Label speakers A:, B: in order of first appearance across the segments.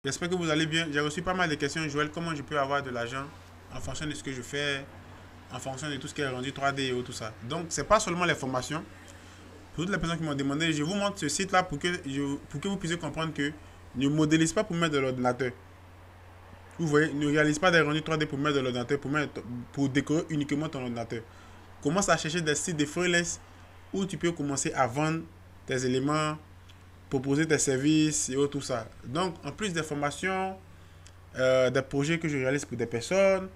A: J'espère que vous allez bien. J'ai reçu pas mal de questions, Joël. Comment je peux avoir de l'argent en fonction de ce que je fais, en fonction de tout ce qui est rendu 3D et tout ça. Donc, c'est pas seulement les formations. Pour toutes les personnes qui m'ont demandé, je vous montre ce site-là pour que vous puissiez comprendre que ne modélise pas pour mettre de l'ordinateur. Vous voyez, ne réalise pas des rendus 3D pour mettre de l'ordinateur, pour décorer uniquement ton ordinateur. Commence à chercher des sites de freelance où tu peux commencer à vendre tes éléments, proposer tes services et tout ça. Donc, en plus des formations, des projets que je réalise pour des personnes.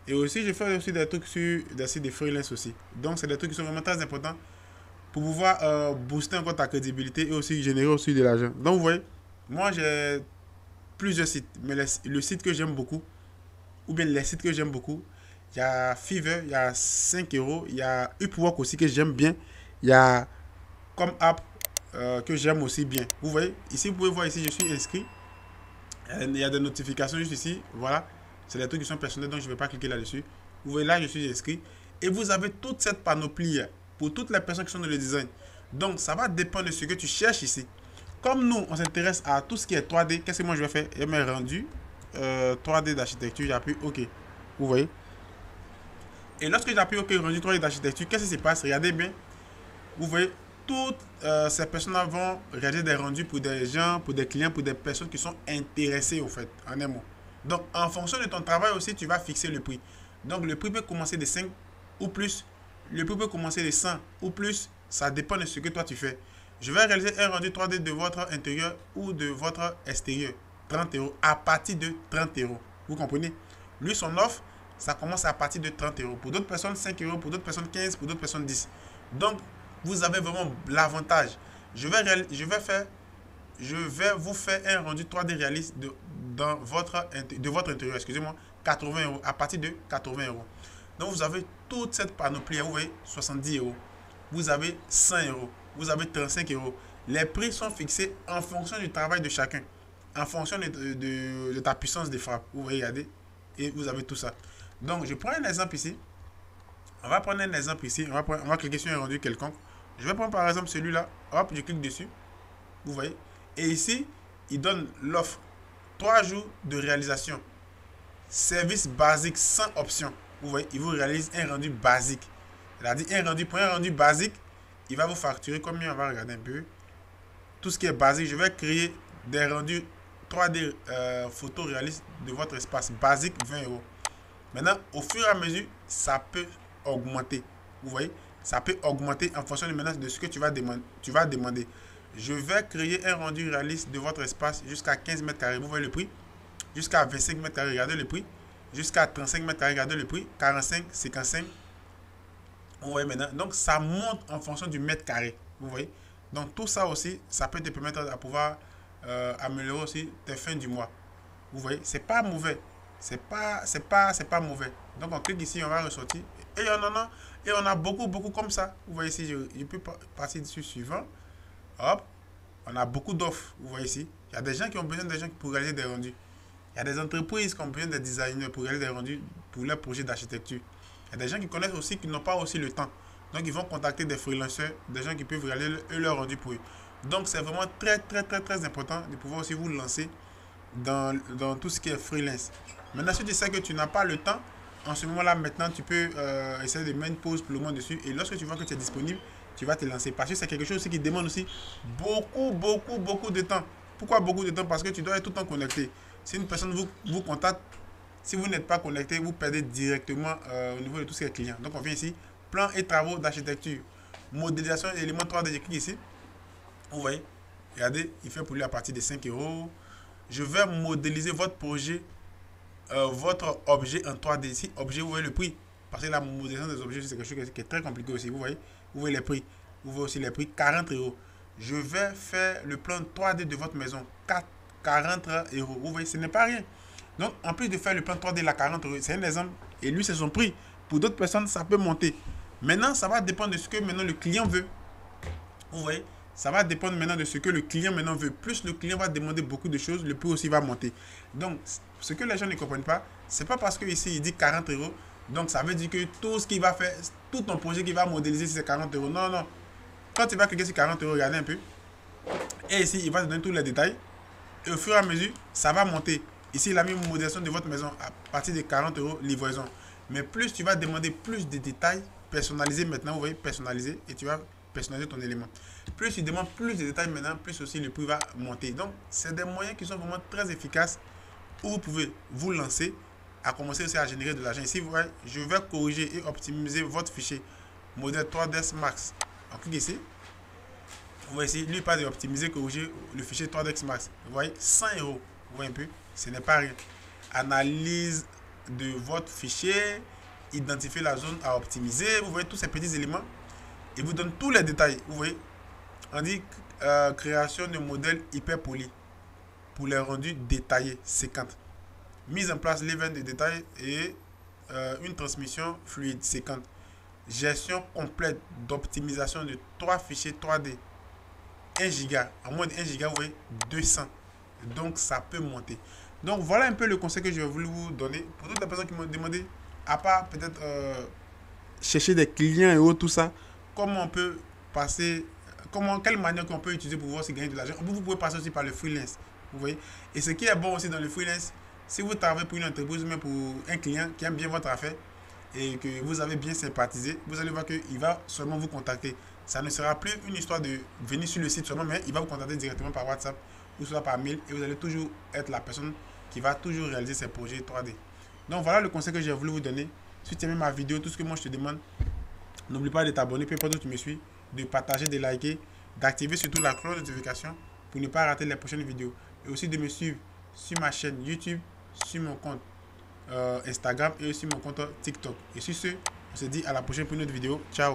A: Et aussi, je fais aussi des trucs sur des sites de freelance aussi. Donc, c'est des trucs qui sont vraiment très importants pour pouvoir booster encore ta crédibilité et aussi générer aussi de l'argent. Donc, vous voyez, moi, j'ai plusieurs sites. Mais le site que j'aime beaucoup, ou bien les sites que j'aime beaucoup, il y a Fiverr, il y a 5 euros, il y a Upwork aussi que j'aime bien. Il y a Comme App que j'aime aussi bien. Vous voyez, ici, vous pouvez voir ici, je suis inscrit. Il y a des notifications juste ici. Voilà. C'est des trucs qui sont personnels, donc je ne vais pas cliquer là-dessus. Vous voyez là, je suis inscrit. Et vous avez toute cette panoplie pour toutes les personnes qui sont dans le design. Donc, ça va dépendre de ce que tu cherches ici. Comme nous, on s'intéresse à tout ce qui est 3D, qu'est-ce que moi je vais faire? Il m'a rendu 3D d'architecture, j'appuie OK. Vous voyez? Et lorsque j'appuie OK, rendu 3D d'architecture, qu'est-ce qui se passe? Regardez bien. Vous voyez, toutes ces personnes vont réaliser des rendus pour des gens, pour des clients, pour des personnes qui sont intéressées au fait, en un mot. Donc, en fonction de ton travail aussi, tu vas fixer le prix. Donc, le prix peut commencer de 5 ou plus. Le prix peut commencer de 100 ou plus. Ça dépend de ce que toi tu fais. Je vais réaliser un rendu 3D de votre intérieur ou de votre extérieur. 30 euros à partir de 30 euros. Vous comprenez? Lui, son offre, ça commence à partir de 30 euros. Pour d'autres personnes, 5 euros. Pour d'autres personnes, 15. Pour d'autres personnes, 10. Donc, vous avez vraiment l'avantage. Je vais vous faire un rendu 3D réaliste de votre intérieur, excusez-moi, 80 euros, à partir de 80 euros. Donc vous avez toute cette panoplie, vous voyez, 70 euros, vous avez 100 euros, vous avez 35 euros. Les prix sont fixés en fonction du travail de chacun, en fonction de ta puissance de frappe. Vous voyez, regardez, et vous avez tout ça. Donc je prends un exemple ici. On va prendre un exemple ici. On va cliquer sur un rendu quelconque. Je vais prendre par exemple celui-là. Hop, je clique dessus. Vous voyez. Et ici, il donne l'offre. 3 jours de réalisation. Service basique sans option. Vous voyez, il vous réalise un rendu basique. Il a dit pour un rendu basique, il va vous facturer combien? On va regarder un peu. Tout ce qui est basique, je vais créer des rendus 3D photo réalistes de votre espace. Basique, 20 euros. Maintenant, au fur et à mesure, ça peut augmenter. Vous voyez, ça peut augmenter en fonction de ce que tu vas demander. Je vais créer un rendu réaliste de votre espace jusqu'à 15 mètres carrés. Vous voyez le prix? Jusqu'à 25 mètres carrés, regardez le prix. Jusqu'à 35 mètres carrés, regardez le prix. 45, 55. Vous voyez maintenant. Donc, ça monte en fonction du mètre carré. Vous voyez? Donc, tout ça aussi, ça peut te permettre à pouvoir améliorer aussi tes fins du mois. Vous voyez? C'est pas mauvais. C'est pas mauvais. Donc, on clique ici, on va ressortir. Et on a beaucoup, beaucoup comme ça. Vous voyez ici, je peux passer dessus suivant. Hop, on a beaucoup d'offres. Vous voyez ici, il y a des gens qui ont besoin de gens pour réaliser des rendus. Il y a des entreprises qui ont besoin de designers pour réaliser des rendus pour leurs projets d'architecture. Il y a des gens qui connaissent aussi qui n'ont pas aussi le temps. Donc, ils vont contacter des freelancers, des gens qui peuvent réaliser leur rendu pour eux. Donc, c'est vraiment très, très, très, très important de pouvoir aussi vous lancer dans tout ce qui est freelance. Maintenant, si tu sais que tu n'as pas le temps, en ce moment-là, maintenant, tu peux essayer de mettre une pause pour le moment dessus. Et lorsque tu vois que tu es disponible, tu vas te lancer. Parce que c'est quelque chose aussi qui demande aussi beaucoup, beaucoup, beaucoup de temps. Pourquoi beaucoup de temps? Parce que tu dois être tout le temps connecté. Si une personne vous contacte, si vous n'êtes pas connecté, vous perdez directement au niveau de tout ce qui est client. Donc, on vient ici, plan et travaux d'architecture, modélisation éléments 3D. Je clique ici. Vous voyez, regardez, il fait pour lui à partir de 5 euros. Je vais modéliser votre projet, votre objet en 3D. Ici, objet, vous voyez le prix. Parce que la modélisation des objets, c'est quelque chose qui est très compliqué aussi. Vous voyez les prix. Vous voyez aussi les prix, 40 euros. Je vais faire le plan 3D de votre maison, 40 euros. Vous voyez, ce n'est pas rien. Donc, en plus de faire le plan 3D, la 40 euros, c'est un exemple. Et lui, c'est son prix. Pour d'autres personnes, ça peut monter. Maintenant, ça va dépendre de ce que maintenant le client veut. Vous voyez, ça va dépendre maintenant de ce que le client maintenant veut. Plus le client va demander beaucoup de choses, le prix aussi va monter. Donc, ce que les gens ne comprennent pas, c'est pas parce que ici il dit 40 euros, donc ça veut dire que tout ce qu'il va faire, tout ton projet qu'il va modéliser, c'est 40 euros. Non, non. Quand tu vas cliquer sur 40 euros, regardez un peu. Et ici, il va te donner tous les détails. Et au fur et à mesure, ça va monter. Ici, il a mis une modélisation de votre maison à partir de 40 € livraison. Mais plus tu vas demander plus de détails personnalisés maintenant, vous voyez, personnalisé, et tu vas personnaliser ton élément. Plus tu demandes plus de détails maintenant, plus aussi le prix va monter. Donc, c'est des moyens qui sont vraiment très efficaces où vous pouvez vous lancer à commencer aussi à générer de l'argent. Ici, vous voyez, je vais corriger et optimiser votre fichier modèle 3ds Max. On clique ici. Vous voyez ici, lui parle d'optimiser, corriger le fichier 3ds Max. Vous voyez, 100 €. Vous voyez un peu, ce n'est pas rien. Analyse de votre fichier, identifier la zone à optimiser. Vous voyez tous ces petits éléments. Il vous donne tous les détails. Vous voyez, on dit création de modèles hyper polis pour les rendus détaillés, 50. Mise en place l'event de détails et une transmission fluide, 50. Gestion complète d'optimisation de 3 fichiers 3D. 1 giga, en moins de 1 giga, vous voyez, 200. Donc, ça peut monter. Donc, voilà un peu le conseil que je voulais vous donner. Pour toutes les personnes qui m'ont demandé, à part peut-être chercher des clients et autres, tout ça, comment on peut passer, quelle manière qu'on peut utiliser pour voir si gagner de l'argent. Vous pouvez passer aussi par le freelance. Vous voyez. Et ce qui est bon aussi dans le freelance, si vous travaillez pour une entreprise ou même pour un client qui aime bien votre affaire et que vous avez bien sympathisé, vous allez voir qu'il va seulement vous contacter. Ça ne sera plus une histoire de venir sur le site seulement, mais il va vous contacter directement par WhatsApp ou soit par mail et vous allez toujours être la personne qui va toujours réaliser ces projets 3D. Donc voilà le conseil que j'ai voulu vous donner. Si tu aimes ma vidéo, tout ce que moi je te demande, n'oublie pas de t'abonner, peu importe où tu me suis, de partager, de liker, d'activer surtout la cloche de notification pour ne pas rater les prochaines vidéos. Et aussi de me suivre sur ma chaîne YouTube, sur mon compte Instagram et aussi mon compte TikTok. Et sur ce, on se dit à la prochaine pour une autre vidéo. Ciao!